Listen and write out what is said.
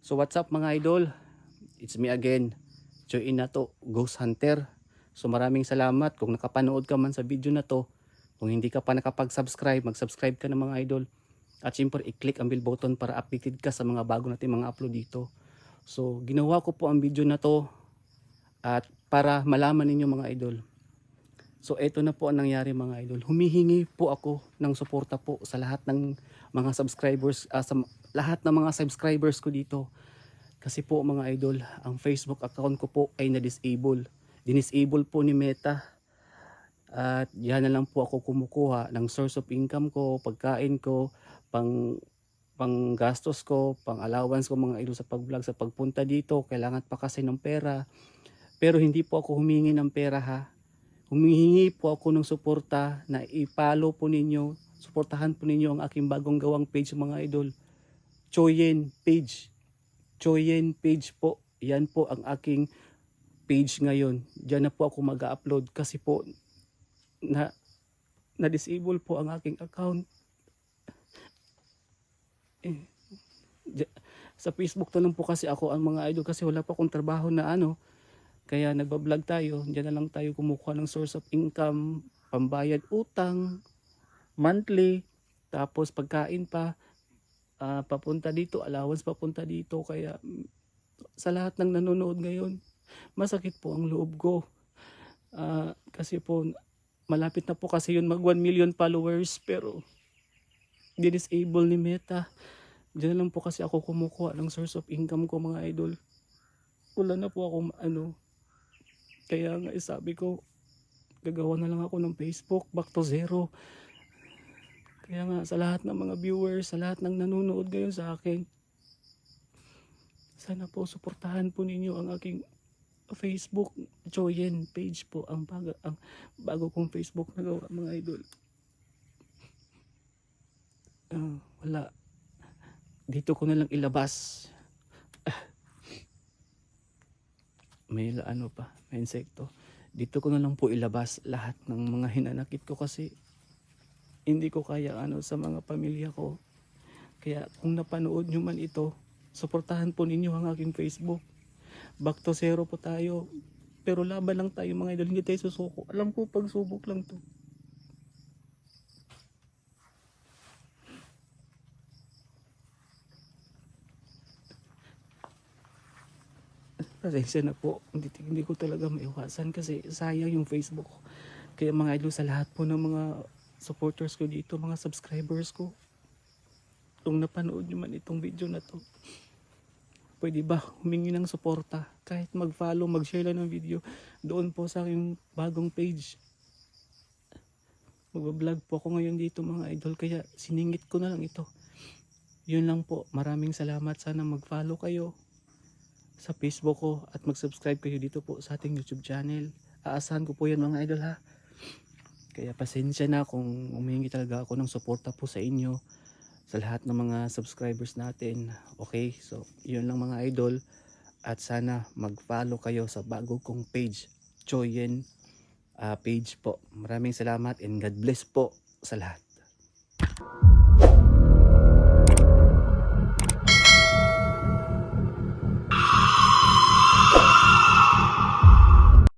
So what's up mga idol? It's me again, Joy Inato, Ghost Hunter. So maraming salamat kung nakapanood ka man sa video na to. Kung hindi ka pa nakapag-subscribe, mag-subscribe ka na mga idol. At syempre i-click ang bell button para updated ka sa mga bago natin mga upload dito. So ginawa ko po ang video na to at para malaman ninyo mga idol. So eto na po ang nangyari mga idol. Humihingi po ako ng suporta po sa lahat ng mga subscribers, sa lahat ng mga subscribers ko dito. Kasi po mga idol, ang Facebook account ko po ay na-disable. Dinisable po ni Meta. At yan na lang po ako kumukuha ng source of income ko, pagkain ko, pang gastos ko, pang allowance ko mga idol sa pag-vlog, sa pagpunta dito. Kailangan pa kasi ng pera. Pero hindi po ako humingi ng pera ha. Humihingi po ako ng suporta na i-follow po ninyo, suportahan po ninyo ang aking bagong gawang page mga idol. Choyen page. Choyen page po. Yan po ang aking page ngayon. Diyan na po ako mag-upload kasi po na-disable po ang aking account. Sa Facebook na lang po kasi ako ang mga idol kasi wala pa akong trabaho na ano. Kaya nagbablog tayo, diyan na lang tayo kumukuha ng source of income, pambayad utang, monthly, tapos pagkain pa, papunta dito, allowance papunta dito. Kaya sa lahat ng nanonood ngayon, masakit po ang loob ko. Kasi po, malapit na po kasi yun mag 1 million followers pero di-disable ni Meta. Diyan na lang po kasi ako kumukuha ng source of income ko mga idol. Wala na po akong kaya nga sabi ko, gagawa na lang ako ng Facebook, back to zero. Kaya nga sa lahat ng mga viewers, sa lahat ng nanonood ngayon sa akin, sana po suportahan po ninyo ang aking Facebook Choyen page po, ang bago kong Facebook na gawa mga idol. Wala. Dito ko na lang ilabas. May insekto. Dito ko na lang po ilabas lahat ng mga hinanakit ko kasi hindi ko kaya sa mga pamilya ko. Kaya kung napanood nyo man ito, suportahan po ninyo ang aking Facebook. Back to zero po tayo. Pero laban lang tayo mga idol, hindi tayo susuko. Alam ko pagsubok lang to. Pasensya na po, hindi ko talaga maiwasan kasi sayang yung Facebook ko. Kaya mga idol, sa lahat po ng mga supporters ko dito, mga subscribers ko, kung napanood nyo man itong video na to, pwede ba humingi ng suporta? Kahit mag-follow, mag-share lang ng video doon po sa aking bagong page. Mag-vlog po ako ngayon dito mga idol, kaya siningit ko na lang ito. Yun lang po, maraming salamat. Sana mag-follow kayo sa Facebook ko at mag-subscribe kayo dito po sa ating YouTube channel. Aasahan ko po yan mga idol ha. Kaya pasensya na kung humingi talaga ako ng suporta po sa inyo, sa lahat ng mga subscribers natin. Okay, so yun lang mga idol. At sana mag-follow kayo sa bago kong page, Choyen page po. Maraming salamat and God bless po sa lahat.